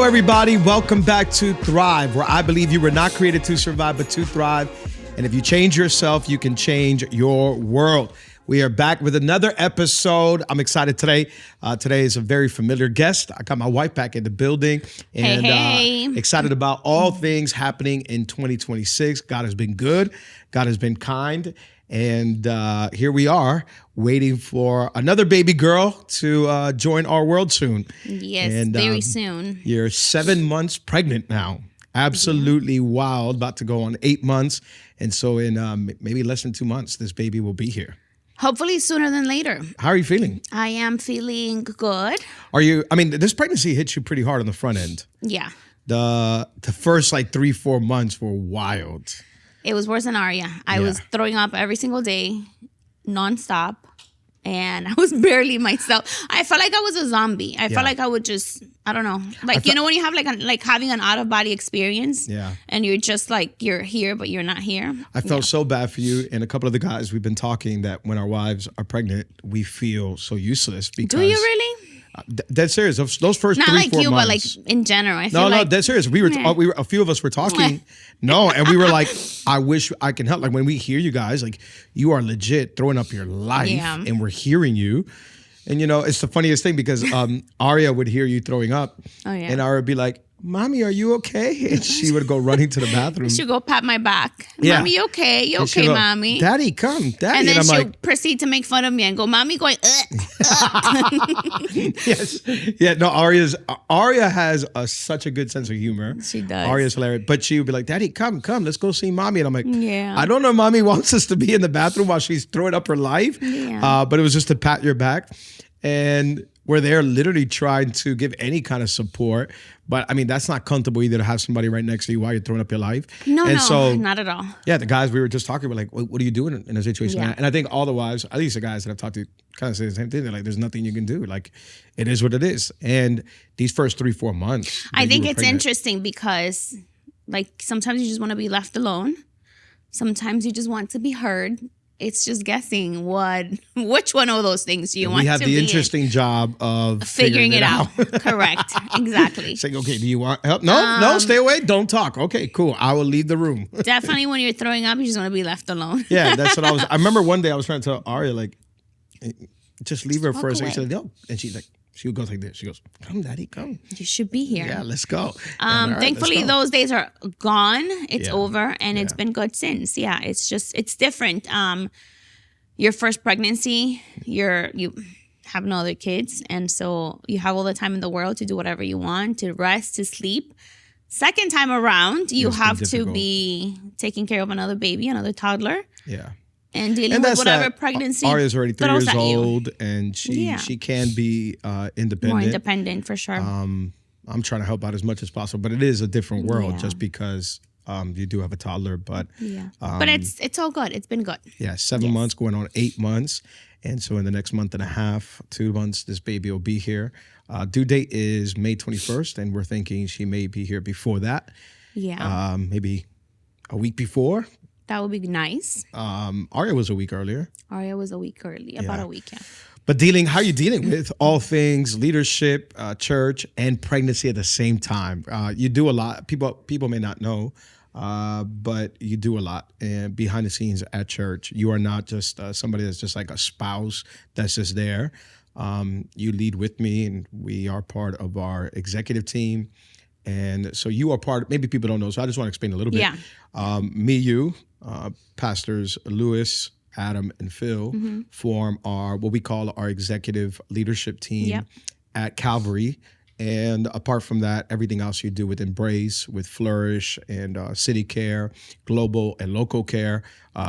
everybody. Welcome back to Thrive, where I believe you were not created to survive, but to thrive. And if you change yourself, you can change your world. We are back with another episode. I'm excited today. Today is a very familiar guest. I got my wife back in the building and excited about all things happening in 2026. God has been good. God has been kind. And here we are waiting for another baby girl to join our world soon. Yes, and, very soon. You're 7 months pregnant now. Absolutely wild. About to go on 8 months. And so in maybe less than 2 months, this baby will be here. Hopefully sooner than later. How are you feeling? I am feeling good. This pregnancy hit you pretty hard on the front end. Yeah. The first 3-4 months were wild. It was worse than Aria. I was throwing up every single day, nonstop. And I was barely myself. I felt like I was a zombie. I felt like I would just, I don't know. When you have like having an out-of-body experience. Yeah. And you're just you're here, but you're not here. I felt so bad for you. And a couple of the guys, we've been talking that when our wives are pregnant, we feel so useless. Because, do you really? Dead serious. Those first not 3-4 like you, months. but in general. No, dead serious. We were a few of us were talking. And we were like, I wish I can help. Like when we hear you guys, you are legit throwing up your life, and we're hearing you. And it's the funniest thing because Aria would hear you throwing up, and Aria would be like, "Mommy, are you okay?" And she would go running to the bathroom. She'd go pat my back. Mommy, you okay? You okay, go, Mommy? Daddy, come. Daddy. And then she'll proceed to make fun of me and go, Mommy going, Yes. Yeah, no, Aria has such a good sense of humor. She does. Aria's hilarious. But she would be like, Daddy, come, let's go see Mommy. And I'm like, I don't know, Mommy wants us to be in the bathroom while she's throwing up her life. Yeah. But it was just to pat your back. And we're there literally trying to give any kind of support. But that's not comfortable either to have somebody right next to you while you're throwing up your life. No, not at all. Yeah, the guys we were just talking about, what are you doing in a situation like that? And I think all the wives, at least the guys that I've talked to, kind of say the same thing. They're like, there's nothing you can do. It is what it is. And these first 3-4 months. I think it's interesting because sometimes you just want to be left alone. Sometimes you just want to be heard. It's just guessing which one of those things do you want to be. We have the interesting job of figuring it out. Correct. Exactly. Saying, okay, do you want help? No, stay away. Don't talk. Okay, cool. I will leave the room. Definitely when you're throwing up, you just want to be left alone. Yeah, that's what I remember one day I was trying to tell Aria, just leave her for a second. She said, no. And she's like, she would go like this. She goes, come, Daddy, come. You should be here. Yeah, let's go. Thankfully, those days are gone. It's over, and it's been good since. Yeah, it's different. Your first pregnancy, you have no other kids, and so you have all the time in the world to do whatever you want, to rest, to sleep. Second time around, you have to be taking care of another baby, another toddler. Yeah. And dealing with whatever pregnancy. Aria's already 3 years old, and she can be independent. More independent, for sure. I'm trying to help out as much as possible, but it is a different world just because you do have a toddler. But but it's all good. It's been good. Yeah, 7 months going on 8 months, and so in the next month and a half, 2 months, this baby will be here. Due date is May 21st, and we're thinking she may be here before that. Yeah. Maybe a week before. That would be nice. Aria was a week earlier. Aria was a week early, about a week, yeah. But how are you dealing with all things leadership, church, and pregnancy at the same time? You do a lot. People may not know, but you do a lot behind the scenes at church. You are not just somebody that's just like a spouse that's just there. You lead with me, and we are part of our executive team. And so you are maybe people don't know, so I just want to explain a little bit. Yeah. You, Pastors Lewis, Adam, and Phil form what we call our executive leadership team at Calvary. And apart from that, everything else you do with Embrace, with Flourish, and City Care, Global, and Local Care,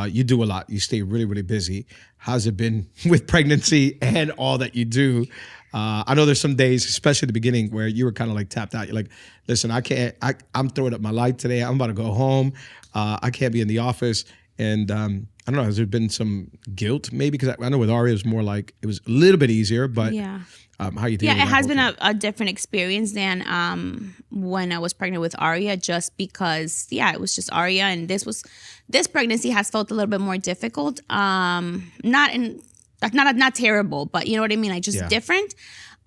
you do a lot. You stay really, really busy. How's it been with pregnancy and all that you do? I know there's some days, especially at the beginning, where you were kind of like tapped out. You're like, listen, I can't, I'm throwing up my life today. I'm about to go home. I can't be in the office. And I don't know, has there been some guilt maybe? Because I know with Aria, it was more like, it was a little bit easier, but how you dealing with that? Yeah, it has been a different experience than when I was pregnant with Aria, just because, it was just Aria. And this pregnancy has felt a little bit more difficult. Not terrible, but you know what I mean? Like just different.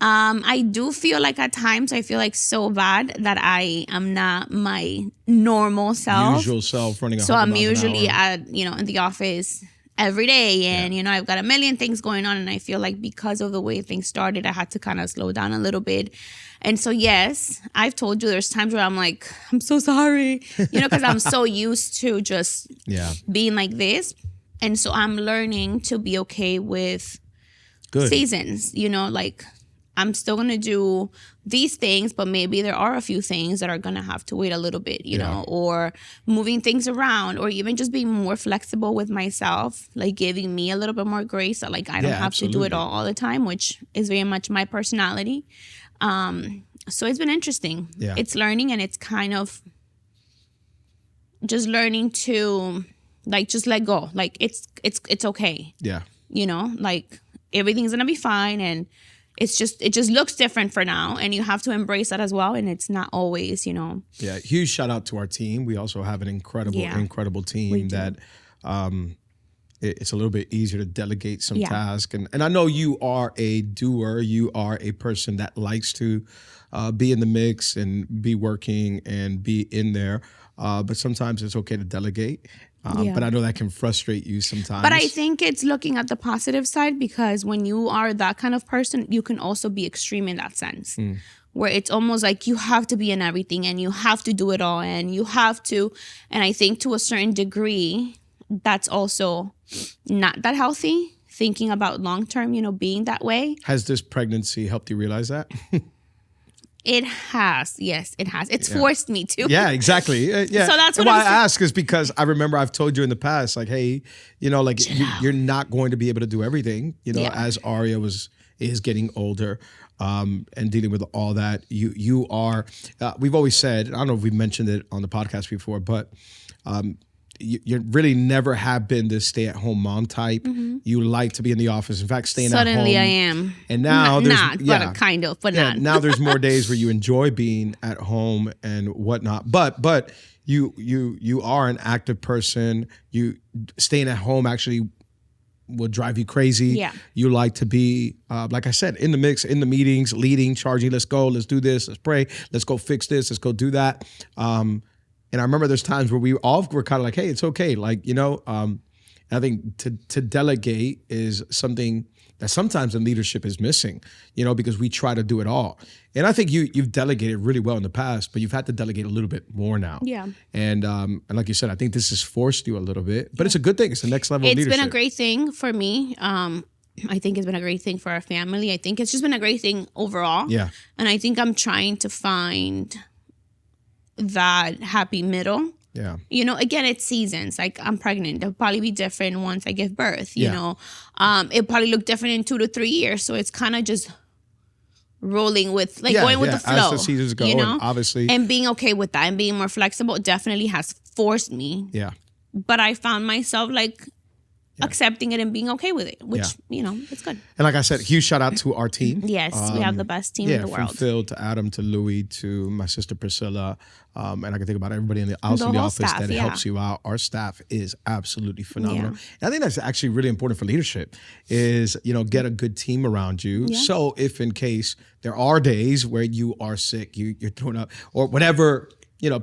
I do feel like at times I feel like so bad that I am not my normal self. Usual self running 100 So I'm miles an usually hour. in the office every day, and I've got a million things going on, and I feel like because of the way things started, I had to kind of slow down a little bit. And so yes, I've told you there's times where I'm like, I'm so sorry, because I'm so used to just being like this. And so I'm learning to be okay with seasons, like I'm still going to do these things, but maybe there are a few things that are going to have to wait a little bit, or moving things around, or even just being more flexible with myself, like giving me a little bit more grace. That, like, I don't have to do it all the time, which is very much my personality. So it's been interesting. Yeah. It's learning, and it's kind of just learning to like just let go. Like it's okay. Yeah. Like everything's going to be fine, and it just looks different for now, and you have to embrace that as well. And it's not always, Yeah, huge shout out to our team. We also have an incredible team that it's a little bit easier to delegate some tasks. And I know you are a doer. You are a person that likes to be in the mix and be working and be in there. But sometimes it's okay to delegate. But I know that can frustrate you sometimes. But I think it's looking at the positive side, because when you are that kind of person, you can also be extreme in that sense, where it's almost like you have to be in everything and you have to do it all and you have to. And I think to a certain degree, that's also not that healthy, thinking about long term, being that way. Has this pregnancy helped you realize that? It has. Yes, it has. It's forced me to. Yeah, exactly. Yeah. So that's what why I ask is because I remember I've told you in the past, like, hey, like you're not going to be able to do everything, as Aria is getting older and dealing with all that. You are, we've always said, I don't know if we mentioned it on the podcast before, but you really never have been this stay-at-home mom type. Mm-hmm. You like to be in the office. In fact, staying at home. Suddenly I am. And now but kind of, but not. Now there's more days where you enjoy being at home and whatnot. But you are an active person. You staying at home actually will drive you crazy. Yeah. You like to be, like I said, in the mix, in the meetings, leading, charging. Let's go. Let's do this. Let's pray. Let's go fix this. Let's go do that. And I remember there's times where we all were kind of like, hey, it's okay. Like, I think to delegate is something that sometimes in leadership is missing, because we try to do it all. And I think you've delegated really well in the past, but you've had to delegate a little bit more now. Yeah. And like you said, I think this has forced you a little bit, but it's a good thing. It's the next level of leadership. It's been a great thing for me. I think it's been a great thing for our family. I think it's just been a great thing overall. Yeah. And I think I'm trying to find that happy middle. Yeah. Again, it's seasons. Like, I'm pregnant. It'll probably be different once I give birth, it'll probably look different in 2 to 3 years. So it's kind of just rolling with, like, going with the flow. As the seasons go, and obviously. And being okay with that and being more flexible definitely has forced me. Yeah. But I found myself, like, accepting it and being okay with it, which, it's good. And like I said, huge shout out to our team. Yes, we have the best team in the world. From Phil to Adam to Louie to my sister Priscilla. And I can think about everybody in the office staff, that helps you out. Our staff is absolutely phenomenal. And I think that's actually really important for leadership is, get a good team around you. Yeah. So if in case there are days where you are sick, you're thrown up or whatever,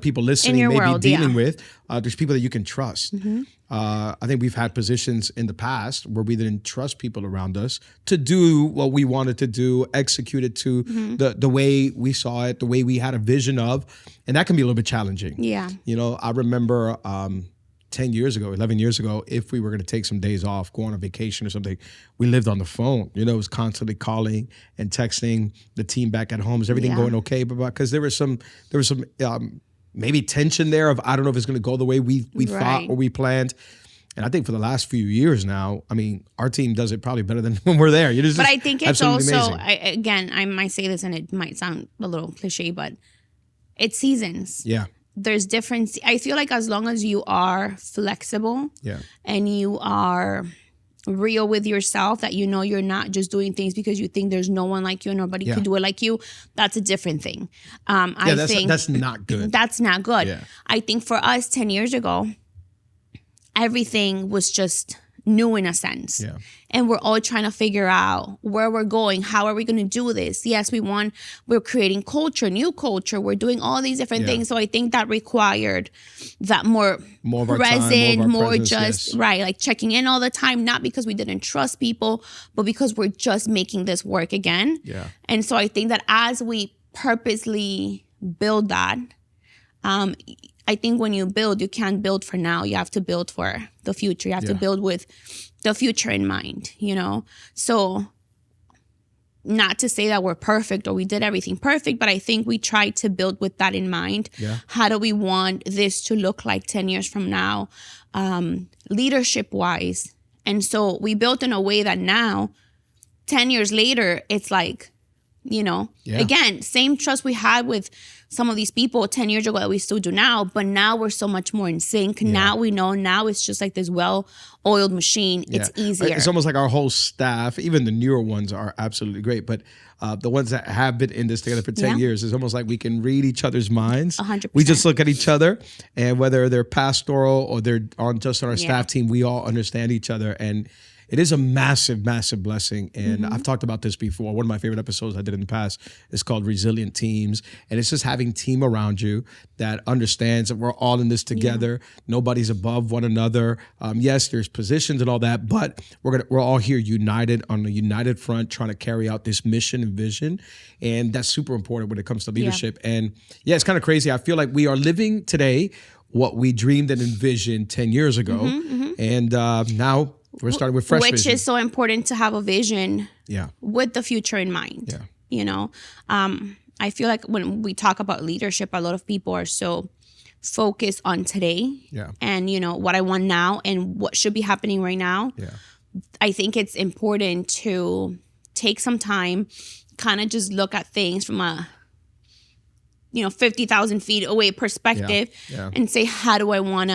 people listening may be dealing with, there's people that you can trust. Mm-hmm. I think we've had positions in the past where we didn't trust people around us to do what we wanted to do, execute it to the way we saw it, the way we had a vision of, and that can be a little bit challenging. Yeah. I remember 10 years ago, 11 years ago, if we were going to take some days off, go on a vacation or something, we lived on the phone. It was constantly calling and texting the team back at home. Is everything going okay? Because there was some maybe tension there of, I don't know if it's going to go the way we thought or we planned. And I think for the last few years now, I mean, our team does it probably better than when we're there. But I think it's also, I might say this and it might sound a little cliche, but it's seasons. Yeah. There's different, I feel like as long as you are flexible and you are real with yourself, that you're not just doing things because you think there's no one like you and nobody could do it like you, that's a different thing. I think that's not good. That's not good. Yeah. I think for us 10 years ago, everything was just new in a sense. Yeah. And we're all trying to figure out where we're going. How are we going to do this? Yes, we're creating culture, new culture. We're doing all these different things. So I think that required that more of our present, time, more of our just, presence, right, like checking in all the time, not because we didn't trust people, but because we're just making this work again. Yeah. And so I think that as we purposely build that, I think when you build, you can't build for now. You have to build for the future. You have to build with the future in mind, you know? So not to say that we're perfect or we did everything perfect, but I think we tried to build with that in mind. Yeah. How do we want this to look like 10 years from now, leadership-wise? And so we built in a way that now, 10 years later, it's like, you know, again, same trust we had with some of these people 10 years ago that we still do now, but now we're so much more in sync. Yeah. Now we know, now it's just like this well-oiled machine. Yeah. It's easier. It's almost like our whole staff, even the newer ones are absolutely great, but the ones that have been in this together for 10 years, it's almost like we can read each other's minds. 100%. We just look at each other, and whether they're pastoral or they're on our staff team, we all understand each other. And it is a massive, massive blessing. And I've talked about this before. One of my favorite episodes I did in the past is called Resilient Teams. And it's just having team around you that understands that we're all in this together. Nobody's above one another. Yes, there's positions and all that, but we're all here united on a united front trying to carry out this mission and vision. And that's super important when it comes to leadership. Yeah. And it's kind of crazy. I feel like we are living today what we dreamed and envisioned 10 years ago. And now we're starting with fresh vision. Is so important to have a vision with the future in mind. Yeah. You know, I feel like when we talk about leadership, a lot of people are so focused on today and, you know, what I want now and what should be happening right now. Yeah. I think it's important to take some time, kind of just look at things from a, 50,000 feet away perspective and say, how do I want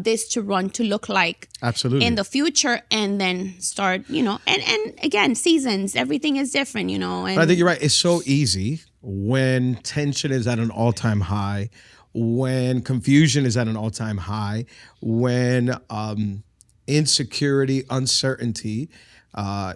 this to look like in the future? And then start, and again, seasons, everything is different, And but I think you're right. It's so easy when tension is at an all-time high, when confusion is at an all-time high, when insecurity, uncertainty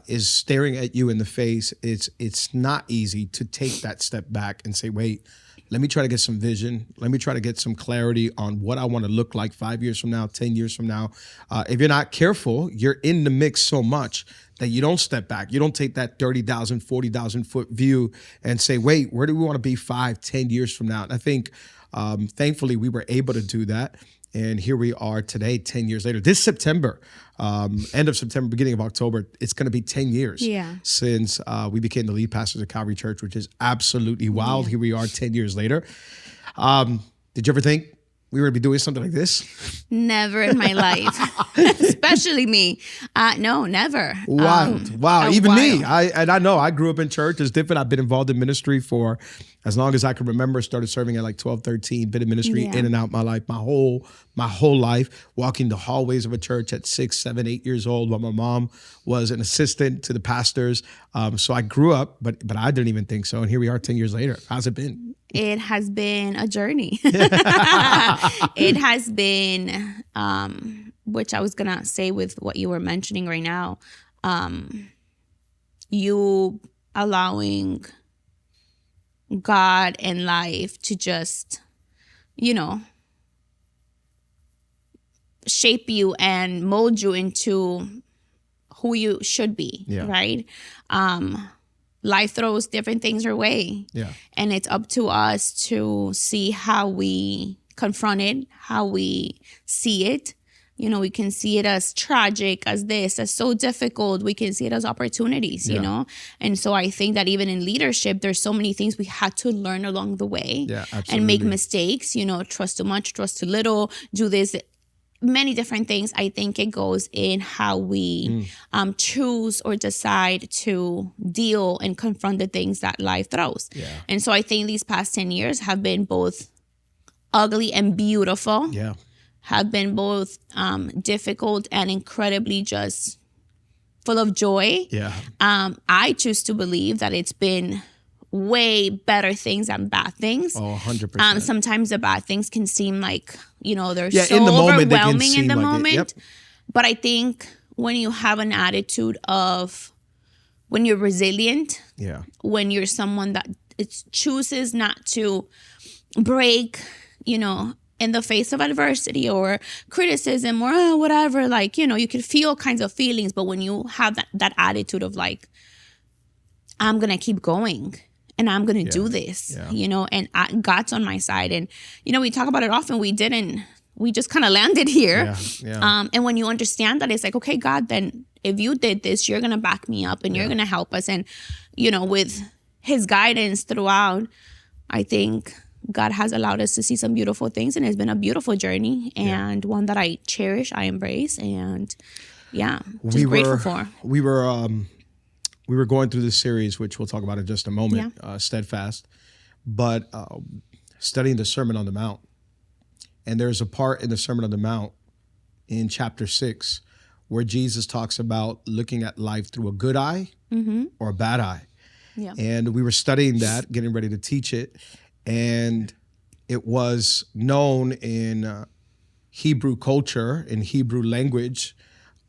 is staring at you in the face. It's not easy to take that step back and say, wait, let me try to get some vision. Let me try to get some clarity on what I want to look like 5 years from now, 10 years from now. If you're not careful, you're in the mix so much that you don't step back. You don't take that 30,000, 40,000 foot view and say, wait, where do we want to be 5, 10 years from now? And I think, thankfully, we were able to do that. And here we are today, 10 years later. This September, end of September, beginning of October, it's going to be 10 years since we became the lead pastors at Calvary Church, which is absolutely wild. Here we are 10 years later. Did you ever think we were going to be doing something like this? Never in my life, especially me. No, never. Wild. Wow. Even me. I know I grew up in church. It's different. I've been involved in ministry for as long as I can remember. Started serving at like 12, 13, been in ministry in and out my life, my whole life, walking the hallways of a church at 6, 7, 8 years old while my mom was an assistant to the pastors. So I grew up, but I didn't even think so. And here we are 10 years later. How's it been? It has been a journey. It has been, which I was going to say with what you were mentioning right now, you allowing God and life to just, shape you and mold you into who you should be, right? Life throws different things our way. Yeah. And it's up to us to see how we confront it, how we see it. We can see it as tragic, as so difficult. We can see it as opportunities, And so I think that even in leadership, there's so many things we had to learn along the way and make mistakes, trust too much, trust too little, do this. Many different things. I think it goes in how we choose or decide to deal and confront the things that life throws. Yeah. And so I think these past 10 years have been both ugly and beautiful. Yeah. Have been both difficult and incredibly just full of joy. Yeah. I choose to believe that it's been way better things than bad things. Oh, 100%. Sometimes the bad things can seem like, they're so in the overwhelming in the moment. But I think when you have an attitude of, when you're resilient, when you're someone that chooses not to break, in the face of adversity or criticism or whatever, like, you can feel kinds of feelings. But when you have that attitude of like, I'm going to keep going and I'm going to do this, and God's on my side. And, we talk about it often. We just kind of landed here. And when you understand that, it's like, okay, God, then if you did this, you're going to back me up and you're going to help us. And, with his guidance throughout, I think God has allowed us to see some beautiful things, and it's been a beautiful journey and one that I cherish, I embrace, and grateful for. We were going through this series, which we'll talk about in just a moment, Steadfast, but studying the Sermon on the Mount. And there's a part in the Sermon on the Mount in chapter 6 where Jesus talks about looking at life through a good eye or a bad eye. And we were studying that, getting ready to teach it. And it was known in Hebrew culture, in Hebrew language.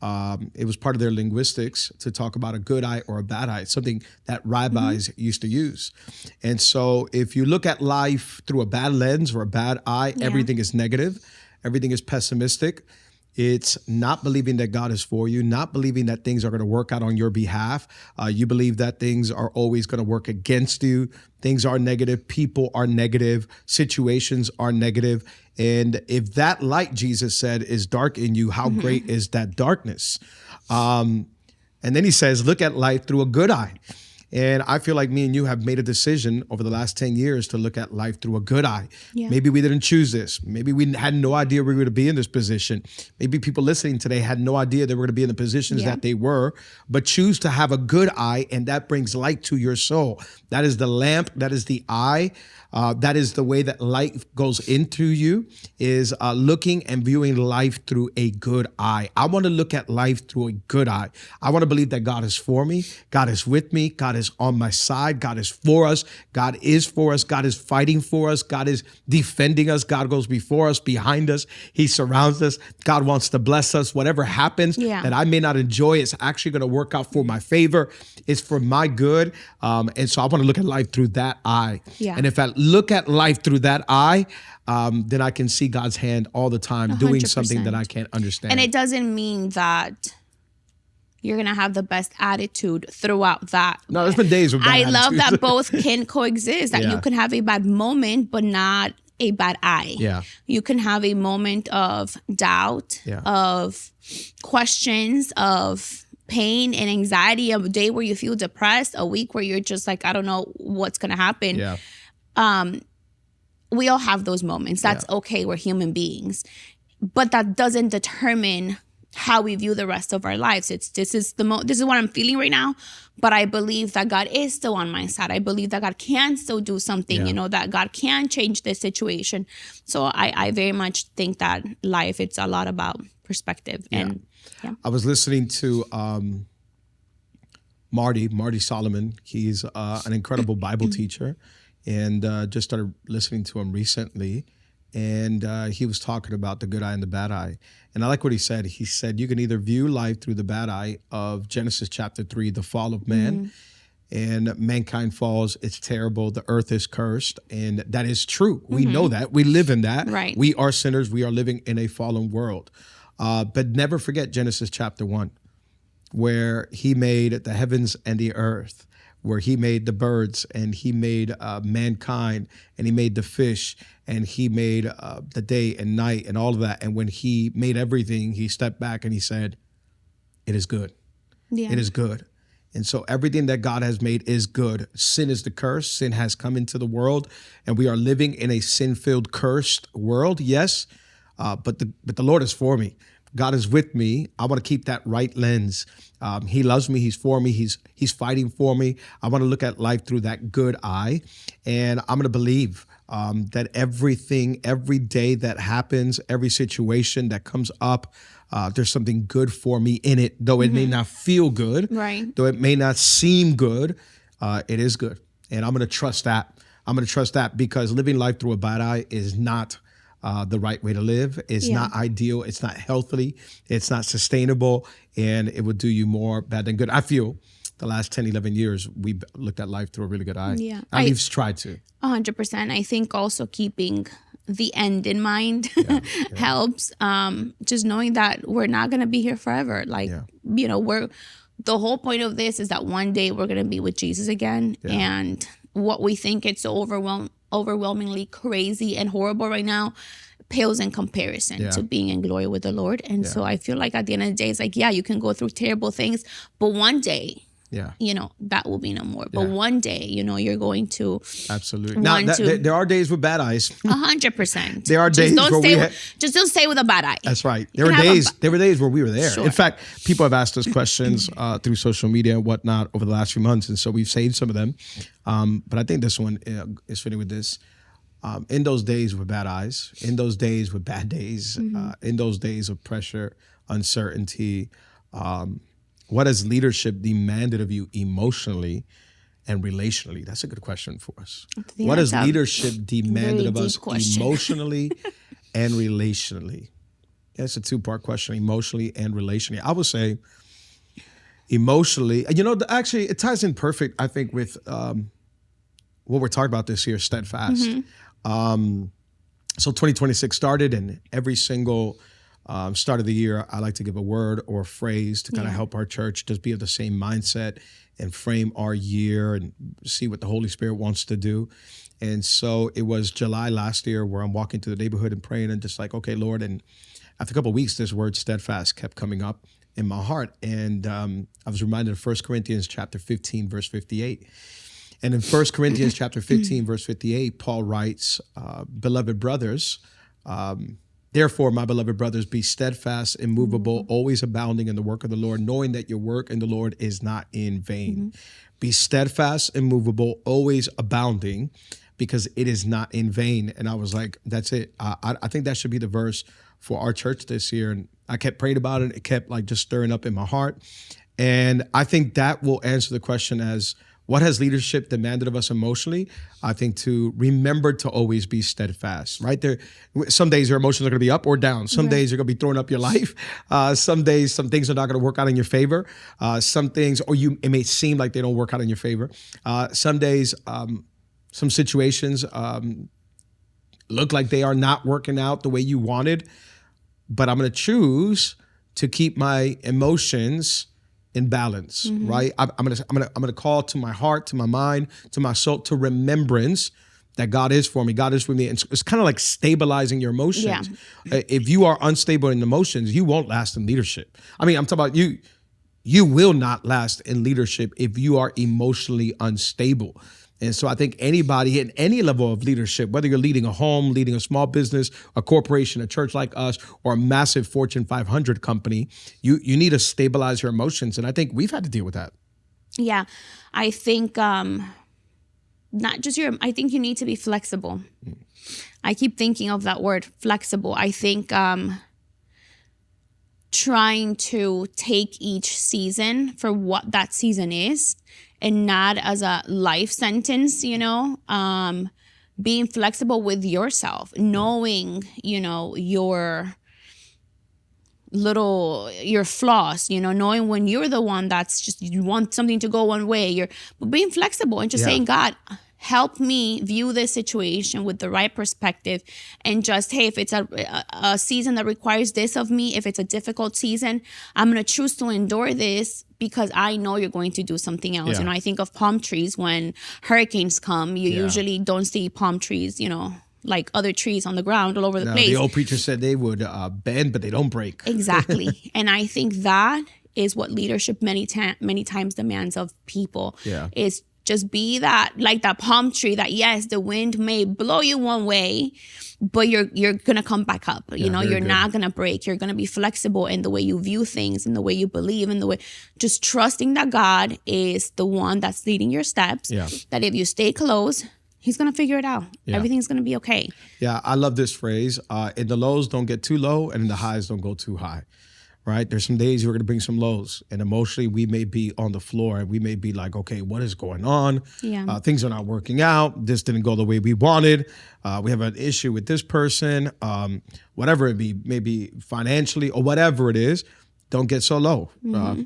It was part of their linguistics to talk about a good eye or a bad eye. It's something that rabbis used to use. And so if you look at life through a bad lens or a bad eye, everything is negative. Everything is pessimistic. It's not believing that God is for you, not believing that things are going to work out on your behalf. You believe that things are always going to work against you. Things are negative. People are negative. Situations are negative. And if that light, Jesus said, is dark in you, how great is that darkness? And then he says, look at life through a good eye. And I feel like me and you have made a decision over the last 10 years to look at life through a good eye. Maybe we didn't choose this. Maybe we had no idea we were going to be in this position. Maybe people listening today had no idea they were going to be in the positions that they were, but choose to have a good eye, and that brings light to your soul. That is the lamp. That is the eye. That is the way that light goes into you, is looking and viewing life through a good eye. I want to look at life through a good eye. I want to believe that God is for me. God is with me. God is on my side. God is for us. God is for us. God is fighting for us. God is defending us. God goes before us, behind us. He surrounds us. God wants to bless us. Whatever happens that I may not enjoy, it's actually going to work out for my favor. It's for my good. And so I want to look at life through that eye. And if I look at life through that eye, then I can see God's hand all the time 100%. Doing something that I can't understand. And it doesn't mean that you're going to have the best attitude throughout that. No, there's been days with bad attitudes. love that both can coexist, that you can have a bad moment, but not a bad eye. You can have a moment of doubt, of questions, of pain and anxiety, a day where you feel depressed, a week where you're just like, I don't know what's going to happen. We all have those moments. That's okay. We're human beings. But that doesn't determine how we view the rest of our lives. This is what I'm feeling right now, but I believe that God is still on my side. I believe that God can still do something, that God can change this situation. So I very much think that life, it's a lot about perspective. And I was listening to Marty Solomon. He's an incredible Bible teacher, and just started listening to him recently. And he was talking about the good eye and the bad eye. And I like what he said. He said, you can either view life through the bad eye of Genesis chapter 3, the fall of man, and mankind falls. It's terrible. The earth is cursed. And that is true. We know that. We live in that. Right. We are sinners. We are living in a fallen world. But never forget Genesis chapter 1, where he made the heavens and the earth, where he made the birds, and he made mankind, and he made the fish, and he made the day and night and all of that. And when he made everything, he stepped back and he said, it is good. It is good. And so everything that God has made is good. Sin is the curse. Sin has come into the world, and we are living in a sin-filled, cursed world, yes, but the Lord is for me. God is with me. I want to keep that right lens. He loves me. He's for me. He's fighting for me. I want to look at life through that good eye. And I'm going to believe that everything, every day that happens, every situation that comes up, there's something good for me in it, though it may not feel good, though it may not seem good, it is good. And I'm going to trust that. I'm going to trust that, because living life through a bad eye is not the right way to live. It's not ideal. It's not healthy. It's not sustainable. And it would do you more bad than good. I feel the last 10, 11 years, we looked at life through a really good eye. Yeah. At least tried to. 100%. I think also keeping the end in mind helps. Just knowing that we're not going to be here forever. Like, the whole point of this is that one day we're going to be with Jesus again. Yeah. And what we think it's overwhelmingly crazy and horrible right now pales in comparison to being in glory with the Lord. And so I feel like at the end of the day, it's like, you can go through terrible things, but one day, that will be no more. But one day, you're going to absolutely. Now, there are days with bad eyes. 100%. There are days where just don't stay with a bad eye. That's right. There were days where we were there. Sure. In fact, people have asked us questions through social media and whatnot over the last few months, and so we've saved some of them. But I think this one is fitting with this. In those days with bad eyes, in those days with bad days, in those days of pressure, uncertainty, what has leadership demanded of you emotionally and relationally? That's a good question for us. What has leadership demanded of us emotionally and relationally? That's a two-part question, emotionally and relationally. I would say emotionally, actually it ties in perfect, I think, with what we're talking about this year, Steadfast. So 2026 started, and every single start of the year, I like to give a word or a phrase to kind of help our church just be of the same mindset and frame our year and see what the Holy Spirit wants to do. And so it was July last year where I'm walking through the neighborhood and praying and just like, okay, Lord. And after a couple of weeks, this word steadfast kept coming up in my heart. And I was reminded of 1 Corinthians chapter 15, verse 58. And in 1 Corinthians chapter 15, verse 58, Paul writes, beloved brothers, therefore, my beloved brothers, be steadfast, immovable, always abounding in the work of the Lord, knowing that your work in the Lord is not in vain. Be steadfast, immovable, always abounding, because it is not in vain. And I was like, that's it. I think that should be the verse for our church this year. And I kept praying about it. It kept like just stirring up in my heart. And I think that will answer the question as, what has leadership demanded of us emotionally? I think to remember to always be steadfast, right? Some days your emotions are going to be up or down. Some days you're going to be throwing up your life. Some days, some things are not going to work out in your favor. Some things, it may seem like they don't work out in your favor. Some days, some situations look like they are not working out the way you wanted. But I'm going to choose to keep my emotions in balance, right? I'm gonna call to my heart, to my mind, to my soul, to remembrance that God is for me. God is with me. And it's kind of like stabilizing your emotions. Yeah. If you are unstable in emotions, you won't last in leadership. I mean, I'm talking about you. You will not last in leadership if you are emotionally unstable. And so I think anybody at any level of leadership, whether you're leading a home, leading a small business, a corporation, a church like us, or a massive Fortune 500 company, you need to stabilize your emotions. And I think we've had to deal with that. Yeah. I think I think you need to be flexible. I keep thinking of that word, flexible. I think trying to take each season for what that season is, and not as a life sentence, being flexible with yourself, knowing, your flaws, knowing when you're the one that's just, you want something to go one way, but being flexible and just saying, God, help me view this situation with the right perspective, and just, hey, if it's a season that requires this of me, if it's a difficult season, I'm going to choose to endure this because I know you're going to do something else. I think of palm trees. When hurricanes come, you usually don't see palm trees, like other trees on the ground all over the place. The old preacher said they would bend, but they don't break. Exactly. And I think that is what leadership many times demands of people. Is just be that, like that palm tree that, yes, the wind may blow you one way, but you're going to come back up. You're not going to break. You're going to be flexible in the way you view things, in the way you believe, in the way, just trusting that God is the one that's leading your steps. That if you stay close, He's going to figure it out. Everything's going to be okay. Yeah, I love this phrase. In the lows, don't get too low, and in the highs, don't go too high. right? There's some days we're going to bring some lows, and emotionally we may be on the floor and we may be like, okay, what is going on? Yeah. Things are not working out. This didn't go the way we wanted. We have an issue with this person, whatever it be, maybe financially or whatever it is. Don't get so low.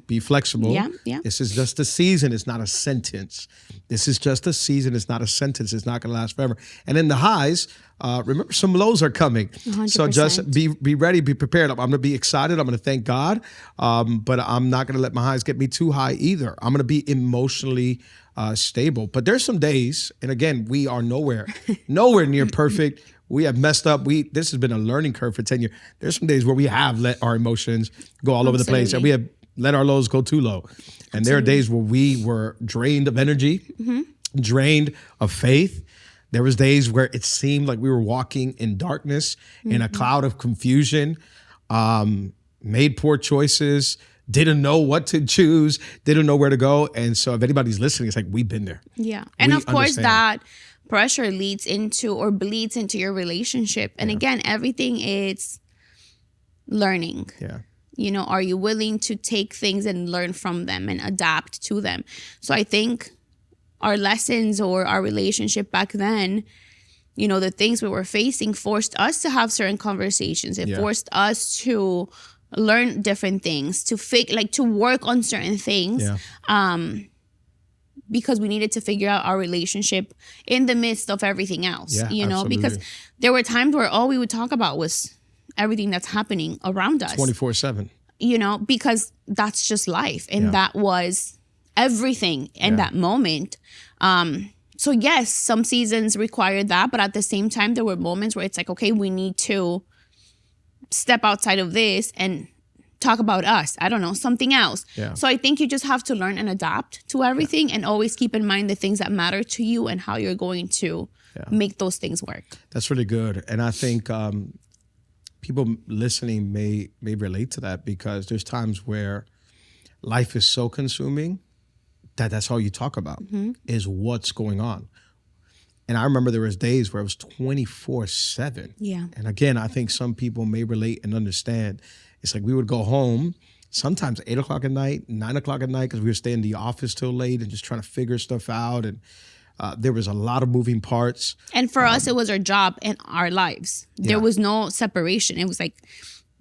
Be flexible. Yeah, yeah. This is just a season. It's not a sentence. This is just a season. It's not a sentence. It's not going to last forever. And in the highs, remember, some lows are coming. 100%. So just be ready, be prepared. I'm going to be excited. I'm going to thank God. But I'm not going to let my highs get me too high either. I'm going to be emotionally stable. But there's some days, and again, we are nowhere near perfect. We have messed up. This has been a learning curve for 10 years. There's some days where we have let our emotions go all over the place, and we have let our lows go too low. And there are days where we were drained of energy, drained of faith. There was days where it seemed like we were walking in darkness, in a cloud of confusion, made poor choices, didn't know what to choose, didn't know where to go. And so if anybody's listening, it's like, we've been there. Yeah. And of course, that pressure leads into or bleeds into your relationship. And again, everything is learning. Yeah. You know, are you willing to take things and learn from them and adapt to them? So I think our lessons or our relationship back then, you know, the things we were facing forced us to have certain conversations. It forced us to learn different things, to work on certain things. Because we needed to figure out our relationship in the midst of everything else, you know, absolutely. because there were times where all we would talk about was everything that's happening around us. 24/7. You know, because that's just life. And that was everything in that moment. So yes, some seasons required that, but at the same time, there were moments where it's like, okay, we need to step outside of this and talk about us. I don't know, something else. Yeah. So I think you just have to learn and adapt to everything and always keep in mind the things that matter to you and how you're going to make those things work. That's really good. And I think people listening may relate to that, because there's times where life is so consuming that that's all you talk about is what's going on. And I remember there was days where it was 24/7. Yeah. And again, I think some people may relate and understand. It's like we would go home sometimes 8 o'clock at night, 9 o'clock at night, because we were staying in the office till late and just trying to figure stuff out. And there was a lot of moving parts. And for us, it was our job and our lives. There was no separation. It was like,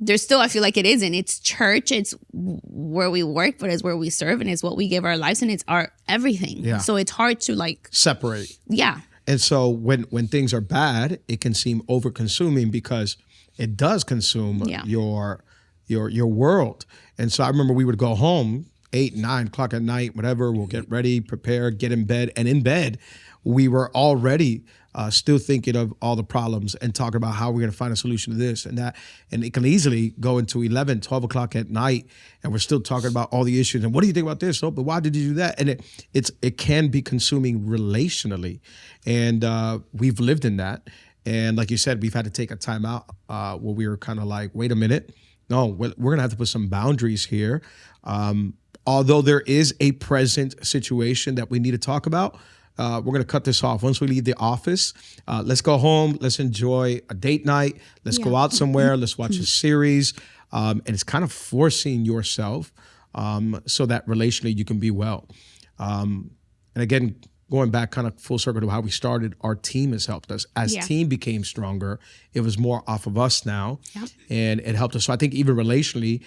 there's still, I feel like it isn't. It's church. It's where we work, but it's where we serve, and it's what we give our lives, and it's our everything. Yeah. So it's hard to separate. Yeah. And so when things are bad, it can seem over consuming, because it does consume your world. And so I remember we would go home 8, 9 o'clock at night, whatever. We'll get ready, prepare, get in bed. And in bed, we were already still thinking of all the problems and talking about how we're going to find a solution to this and that. And it can easily go into 11, 12 o'clock at night, and we're still talking about all the issues. And what do you think about this? Oh, but why did you do that? And it can be consuming relationally. And we've lived in that. And like you said, we've had to take a time out where we were kind of like, wait a minute. No, we're going to have to put some boundaries here. Although there is a present situation that we need to talk about, we're going to cut this off. Once we leave the office, let's go home. Let's enjoy a date night. Let's go out somewhere. Let's watch a series. And it's kind of forcing yourself so that relationally you can be well. And again, going back kind of full circle to how we started, our team has helped us. As team became stronger, it was more off of us now, and it helped us. So I think even relationally,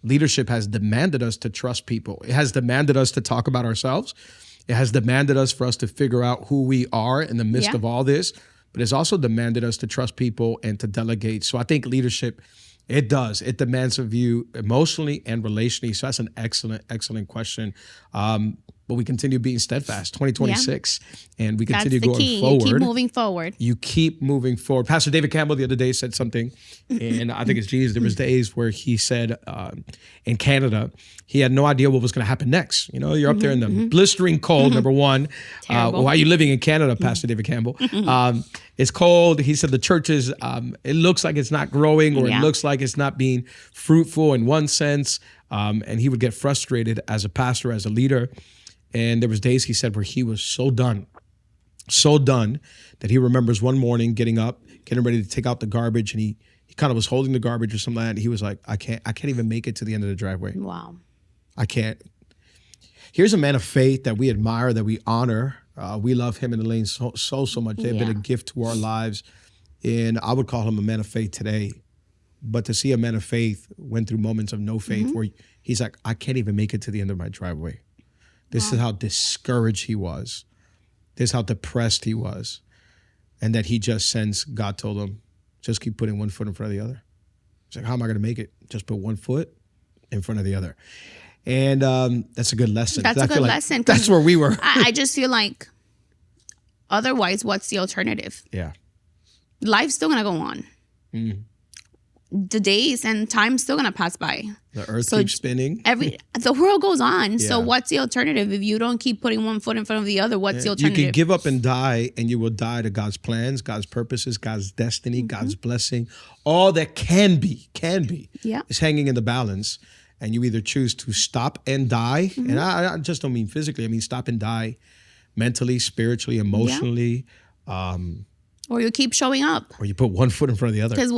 leadership has demanded us to trust people. It has demanded us to talk about ourselves. It has demanded us for us to figure out who we are in the midst of all this, but it's also demanded us to trust people and to delegate. So I think leadership, it does. It demands of you emotionally and relationally. So that's an excellent, excellent question. But we continue being steadfast, 2026, and we continue going forward. You keep moving forward. You keep moving forward. Pastor David Campbell the other day said something, and I think it's Jesus. There was days where he said in Canada, he had no idea what was going to happen next. You know, you're up there in the blistering cold, number one. Why are you living in Canada, Pastor David Campbell? It's cold. He said the churches, it looks like it's not growing, or it looks like it's not being fruitful in one sense. And he would get frustrated as a pastor, as a leader. And there was days, he said, where he was so done that he remembers one morning getting up, getting ready to take out the garbage, and he He kind of was holding the garbage or something like that. He was like, I can't even make it to the end of the driveway. Wow. I can't. Here's a man of faith that we admire, that we honor. We love him and Elaine so much. They've been a gift to our lives. And I would call him a man of faith today. But to see a man of faith went through moments of no faith where he's like, I can't even make it to the end of my driveway. This is how discouraged he was. This is how depressed he was. And that he just sensed God told him, just keep putting one foot in front of the other. He's like, how am I going to make it? Just put one foot in front of the other. And that's a good lesson. That's a good lesson. That's where we were. I just feel like otherwise, what's the alternative? Yeah. Life's still going to go on. The days and time's still going to pass by. The earth keeps spinning. The world goes on. Yeah. So what's the alternative? If you don't keep putting one foot in front of the other, what's the alternative? You can give up and die, and you will die to God's plans, God's purposes, God's destiny, God's blessing. All that can be is hanging in the balance. And you either choose to stop and die. And I just don't mean physically. I mean stop and die mentally, spiritually, emotionally. Or you keep showing up. Or you put one foot in front of the other. Because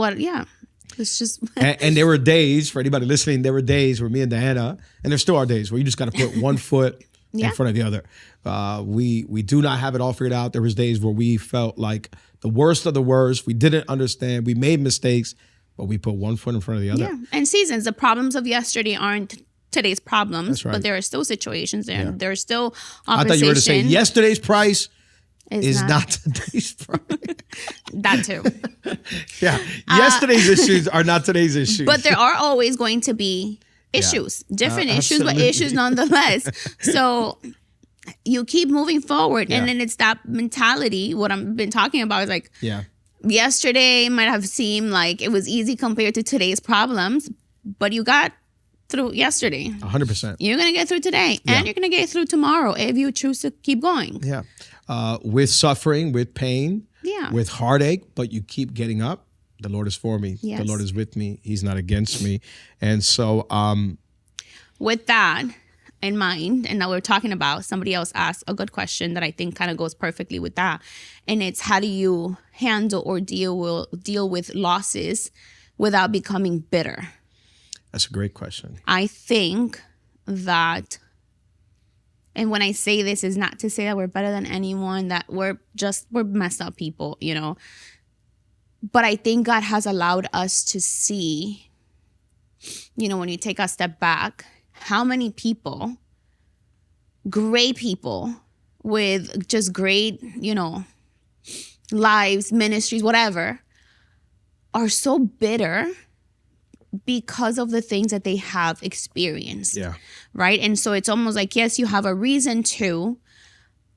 it's just. and there were days, for anybody listening, there were days where me and Diana, and there still are days where you just got to put one foot in front of the other. We do not have it all figured out. There was days where we felt like the worst of the worst. We didn't understand. We made mistakes, but we put one foot in front of the other. Yeah, and seasons. The problems of yesterday aren't today's problems. That's right. But there are still situations there. Yeah. There are still I opposition. thought you were to say yesterday's price is not today's price. That too. Yeah. Yesterday's issues are not today's issues. But there are always going to be issues, different issues, but issues nonetheless. So you keep moving forward. And then it's that mentality. What I've been talking about is like, yesterday might have seemed like it was easy compared to today's problems, but you got through yesterday. 100%. You're going to get through today, and you're going to get through tomorrow if you choose to keep going. Yeah. With suffering, with pain, with heartache, but you keep getting up. The Lord is for me. Yes. The Lord is with me. He's not against me. And so with that in mind, and now we're talking about, somebody else asked a good question that I think kind of goes perfectly with that. And it's, how do you handle or deal with losses without becoming bitter? That's a great question. I think that, and when I say this, is not to say that we're better than anyone, that we're messed up people, you know. But I think God has allowed us to see, you know, when you take a step back, how many people, great people with just great, you know, lives, ministries, whatever, are so bitter because of the things that they have experienced. Yeah. Right? And so it's almost like, yes, you have a reason to,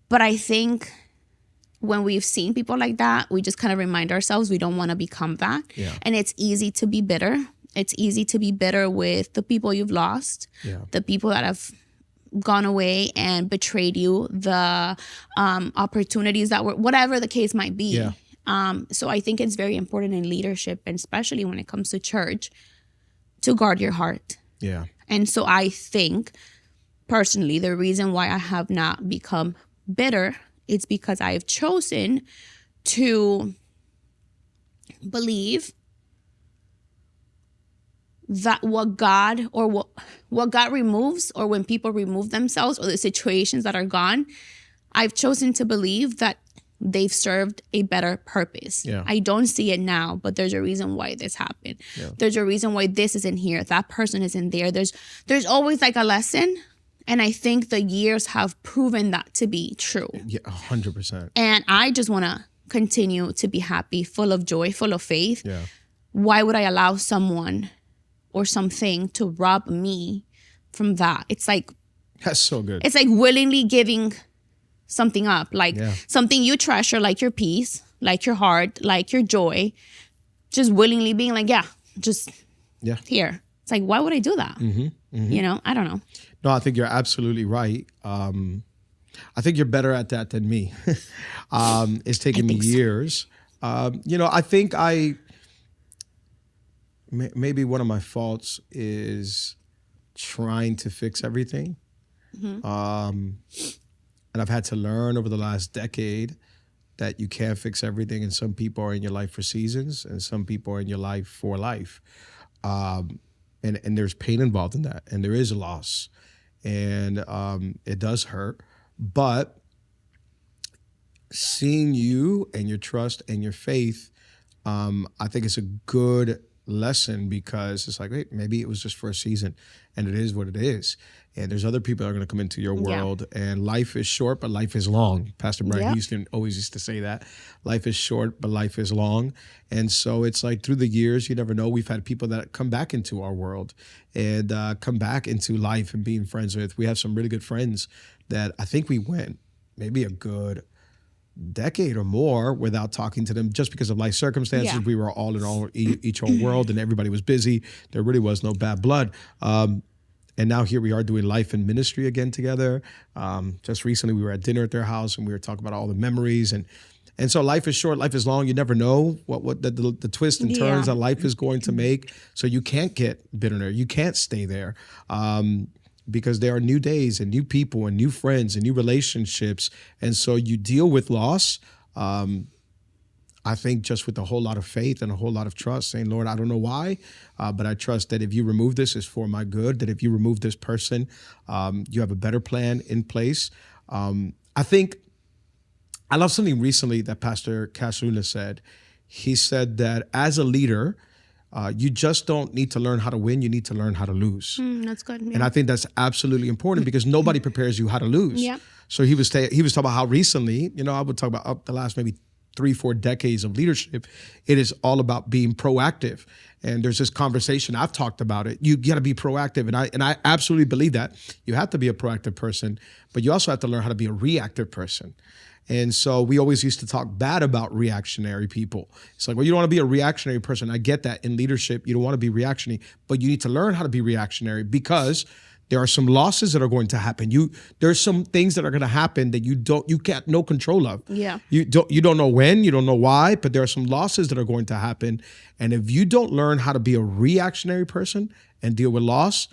but I think when we've seen people like that, we just kind of remind ourselves we don't want to become that. Yeah. And it's easy to be bitter. It's easy to be bitter with the people you've lost, the people that have gone away and betrayed you, the opportunities that were, whatever the case might be. Yeah. So I think it's very important in leadership, and especially when it comes to church, to guard your heart. Yeah. And so I think, personally, the reason why I have not become bitter is because I have chosen to believe that what God removes, or when people remove themselves, or the situations that are gone, I've chosen to believe that they've served a better purpose. Yeah. I don't see it now, but there's a reason why this happened. Yeah. There's a reason why this isn't here. That person isn't there. There's always like a lesson. And I think the years have proven that to be true. Yeah, 100%. And I just want to continue to be happy, full of joy, full of faith. Yeah. Why would I allow someone or something to rob me from that? It's like, that's so good. It's like willingly giving something up, like something you treasure, like your peace, like your heart, like your joy, just willingly being like, here. It's like, why would I do that? Mm-hmm, mm-hmm. You know, I don't know. No, I think you're absolutely right. I think you're better at that than me. It's taken me years. You know, I think maybe one of my faults is trying to fix everything. Mm-hmm. And I've had to learn over the last decade that you can't fix everything, and some people are in your life for seasons, and some people are in your life for life. And there's pain involved in that, and there is a loss, and it does hurt. But seeing you and your trust and your faith, I think it's a good lesson, because it's like, wait, maybe it was just for a season, and it is what it is. And there's other people that are going to come into your world, and life is short, but life is long. Pastor Brian Houston always used to say that. Life is short, but life is long. And so it's like, through the years, you never know. We've had people that come back into our world and come back into life and being friends with. We have some really good friends that I think we went maybe a good decade or more without talking to them, just because of life circumstances. We were all in each own world, and everybody was busy. There really was no bad blood. And now here we are doing life and ministry again together. Just recently we were at dinner at their house, and we were talking about all the memories. And so life is short, life is long. You never know what the twists and turns that life is going to make. So you can't get bitter. You can't stay there. Because there are new days and new people and new friends and new relationships. And so you deal with loss, I think, just with a whole lot of faith and a whole lot of trust, saying, Lord, I don't know why, but I trust that if you remove this, it's for my good, that if you remove this person, you have a better plan in place. I think I love something recently that Pastor Casuna said. He said that as a leader, you just don't need to learn how to win. You need to learn how to lose. That's good. Yeah. And I think that's absolutely important, because nobody prepares you how to lose. Yeah. So he was talking about how recently, I would talk about up the last maybe 3-4 decades of leadership, it is all about being proactive. And there's this conversation, I've talked about it. You got to be proactive. And I absolutely believe that. You have to be a proactive person, but you also have to learn how to be a reactive person. And so we always used to talk bad about reactionary people. It's like, well, you don't want to be a reactionary person. I get that in leadership, you don't want to be reactionary, but you need to learn how to be reactionary, because there are some losses that are going to happen. There's some things that are going to happen that you can't no control of. Yeah. You don't know when, you don't know why, but there are some losses that are going to happen. And if you don't learn how to be a reactionary person and deal with loss,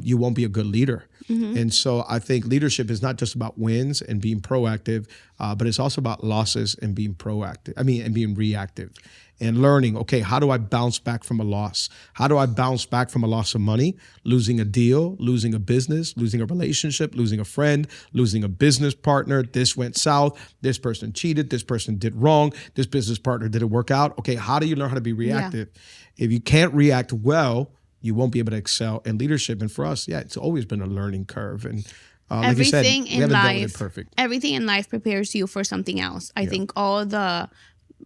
you won't be a good leader. Mm-hmm. And so I think leadership is not just about wins and being proactive, but it's also about losses and being and being reactive, and learning, okay, how do I bounce back from a loss? How do I bounce back from a loss of money, losing a deal, losing a business, losing a relationship, losing a friend, losing a business partner? This went south. This person cheated. This person did wrong. This business partner didn't work out. Okay, how do you learn how to be reactive? Yeah. If you can't react well, you won't be able to excel in leadership. And for us, it's always been a learning curve. And like you said, we haven't dealt with it perfect. Everything in life prepares you for something else. I think all the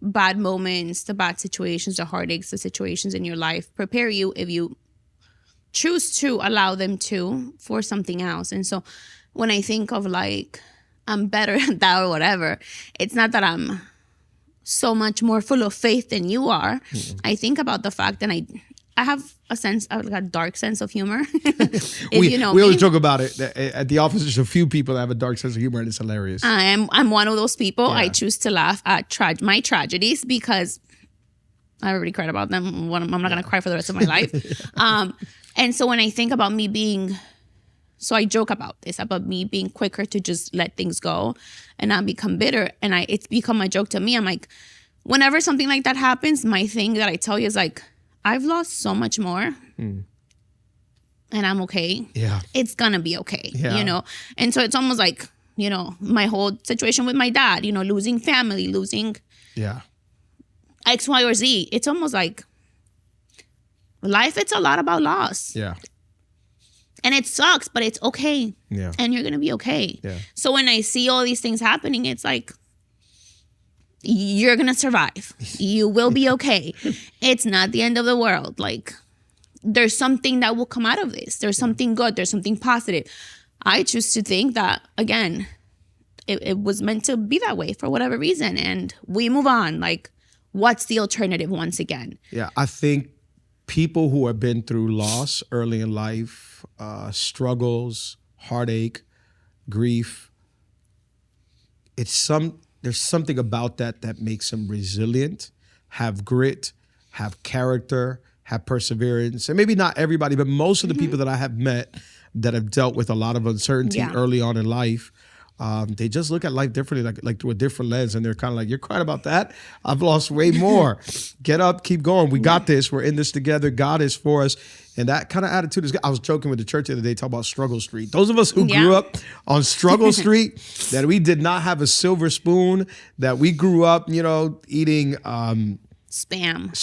bad moments, the bad situations, the heartaches, the situations in your life prepare you, if you choose to allow them to, for something else. And so when I think of like, I'm better at that or whatever, it's not that I'm so much more full of faith than you are. Mm-hmm. I think about the fact that I have a dark sense of humor. We always joke about it. At the office, there's a few people that have a dark sense of humor, and it's hilarious. I'm one of those people. Yeah. I choose to laugh at my tragedies, because I already cried about them. I'm not going to cry for the rest of my life. And so when I think about so I joke about this, about me being quicker to just let things go and not become bitter. And it's become a joke to me. I'm like, whenever something like that happens, my thing that I tell you is like, I've lost so much more, and I'm okay. Yeah. It's going to be okay, And so it's almost like, my whole situation with my dad, losing family, losing X, Y, or Z. It's almost like life, it's a lot about loss. Yeah. And it sucks, but it's okay. Yeah. And you're going to be okay. Yeah. So when I see all these things happening, it's like, you're going to survive. You will be okay. It's not the end of the world. Like, there's something that will come out of this. There's something good. There's something positive. I choose to think that, again, it was meant to be that way for whatever reason. And we move on. Like, what's the alternative once again? Yeah, I think people who have been through loss early in life, struggles, heartache, grief, there's something about that makes them resilient, have grit, have character, have perseverance. And maybe not everybody, but most of the people that I have met that have dealt with a lot of uncertainty early on in life they just look at life differently, like through a different lens, and they're kind of like, "You're crying about that? I've lost way more. Get up, keep going. We got this. We're in this together. God is for us." And that kind of attitude is good. I was joking with the church the other day, talking about Struggle Street. Those of us who grew up on Struggle Street, that we did not have a silver spoon, that we grew up, eating spam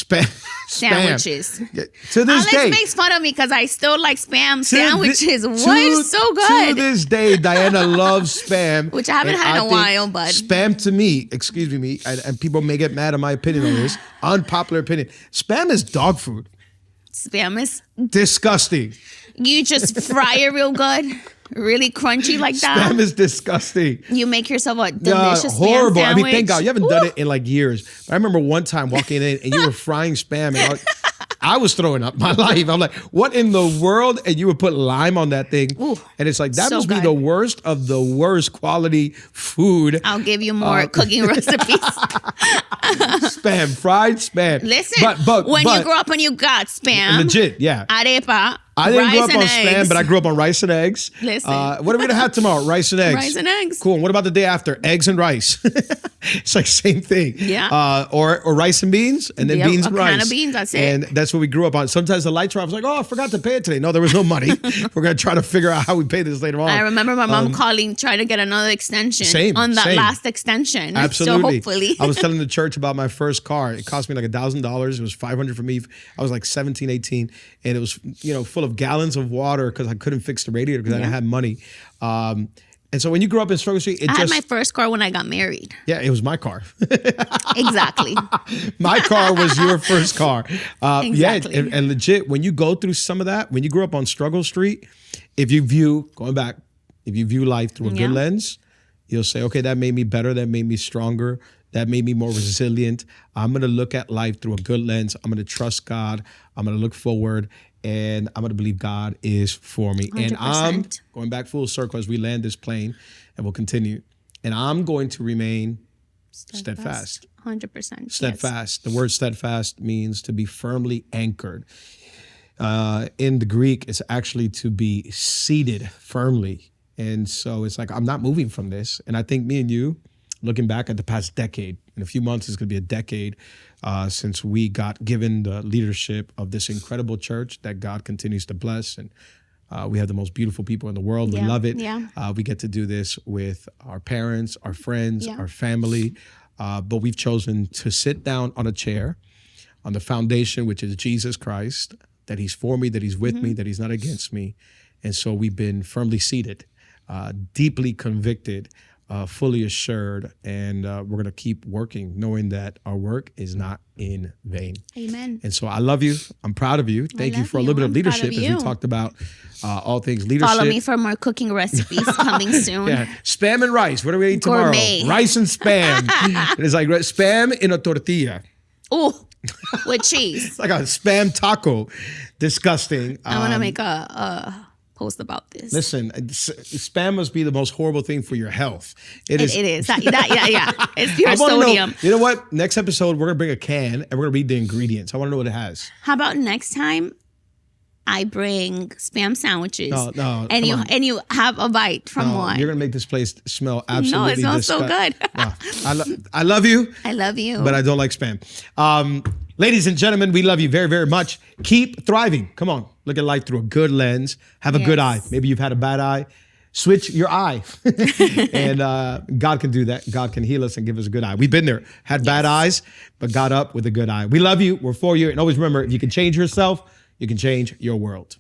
sandwiches. Yeah, to this day, Alex makes fun of me because I still like spam sandwiches. What? So good. To this day, Diana loves spam, which I haven't had in a while. But spam to me, excuse me, and people may get mad at my opinion on this, unpopular opinion. Spam is dog food. Spam is disgusting. You just fry it real good. Really crunchy like that. Spam is disgusting. You make yourself a delicious horrible. spam sandwich. I mean, thank God you haven't done it in like years. But I remember one time walking in and you were frying spam, and I was throwing up my life. I'm like, what in the world? And you would put lime on that thing, and it's like that must be the worst of the worst quality food. I'll give you more cooking recipes. Spam, fried spam. Listen, but when you grew up and you got spam, legit, yeah, arepa. I didn't grow up on spam, but I grew up on rice and eggs. Listen. What are we going to have tomorrow? Rice and eggs. Rice and eggs. Cool. And what about the day after? Eggs and rice. It's like same thing. Yeah. Or rice and beans, and then beans and rice. A can of beans, that's it. And that's what we grew up on. Sometimes the lights were off. I was like, I forgot to pay it today. No, there was no money. We're going to try to figure out how we pay this later on. I remember my mom trying to get another extension on that last extension. Absolutely. So hopefully. I was telling the church about my first car. It cost me like $1,000. It was $500 for me. I was like 17, 18. And it was, full of gallons of water because I couldn't fix the radiator because I didn't have money. And so when you grew up in Struggle Street, I had my first car when I got married. Yeah, it was my car. Exactly. My car was your first car. Exactly. Yeah, and legit, when you go through some of that, when you grew up on Struggle Street, if you view life through a good lens, you'll say, okay, that made me better, that made me stronger, that made me more resilient. I'm going to look at life through a good lens. I'm going to trust God. I'm going to look forward. And I'm going to believe God is for me. 100%. And I'm going back full circle as we land this plane, and we'll continue. And I'm going to remain steadfast. 100%. Steadfast. Yes. The word steadfast means to be firmly anchored. In the Greek, it's actually to be seated firmly. And so it's like, I'm not moving from this. And I think me and you, looking back at the past decade, in a few months, it's going to be a decade since we got given the leadership of this incredible church that God continues to bless. And we have the most beautiful people in the world. We love it. Yeah. We get to do this with our parents, our friends, our family. But we've chosen to sit down on a chair on the foundation, which is Jesus Christ, that he's for me, that he's with me, that he's not against me. And so we've been firmly seated, deeply convicted, fully assured, and we're going to keep working, knowing that our work is not in vain. Amen. And so I love you. I'm proud of you. Thank you for a little bit of leadership as we talked about all things leadership. Follow me for more cooking recipes coming soon. Spam and rice. What are we eating tomorrow? Gourmet. Rice and spam. It's like spam in a tortilla. Oh, with cheese. It's like a spam taco. Disgusting. I want to make a post about this. Listen, spam must be the most horrible thing for your health. It is. Yeah. It's pure sodium. You know what? Next episode, we're going to bring a can and we're going to read the ingredients. I want to know what it has. How about next time I bring spam sandwiches? No, and you have a bite from one. You're going to make this place smell absolutely No, it smells so good. I love you. I love you. But I don't like spam. Ladies and gentlemen, we love you very, very much. Keep thriving. Come on. Look at life through a good lens. Have a good eye. Maybe you've had a bad eye. Switch your eye. And God can do that. God can heal us and give us a good eye. We've been there. Had bad eyes, but got up with a good eye. We love you. We're for you. And always remember, if you can change yourself, you can change your world.